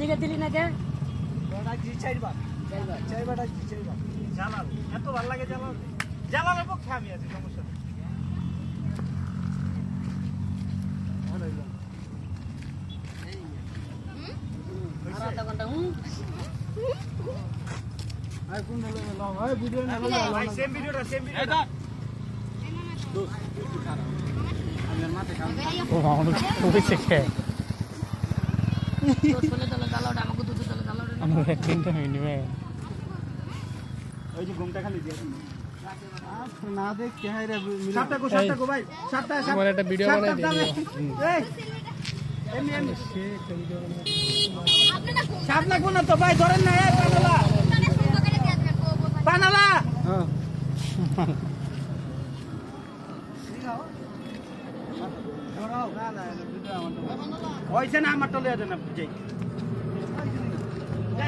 এদিকে দিলি না কে এত ভালো লাগে জ্বালানোর পক্ষে আমি আছি সমস্যা ঘুমটা খালি না দেখ একটা ভিডিও বানাই সাপ লাগবো না তো ভাই ধরেন না পানালা হয়েছে না আমার টলে না বুঝাই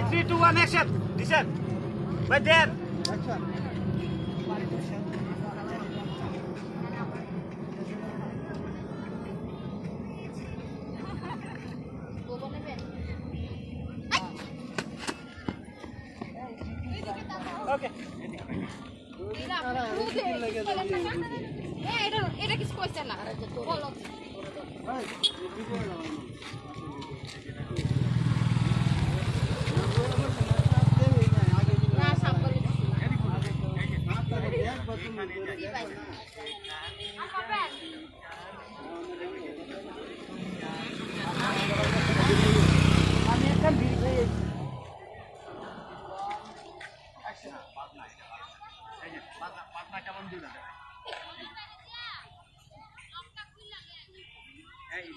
3 2 1 অ্যাকশন ডিসেন্ট ভাই দেন অ্যাকশন ওকে এটা কিছু কইছে না বলো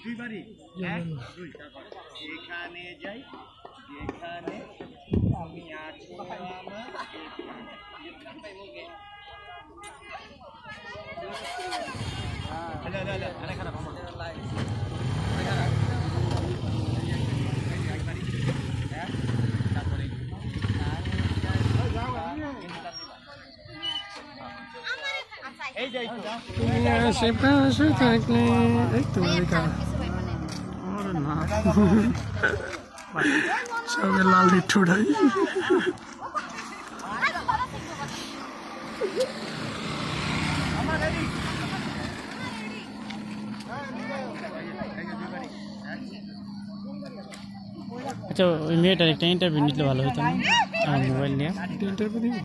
দুইবারই এক দুই তারপর এখানে যাই এখানে আমি আছি আশেপাশে থাকলে একটু না সঙ্গে লাল লিট্টু উঠাই আচ্ছা ওই মেয়েটার একটা ইন্টারভিউ নিতে ভালো হতো না আমার মোবাইল নিয়ে ইন্টারভিউ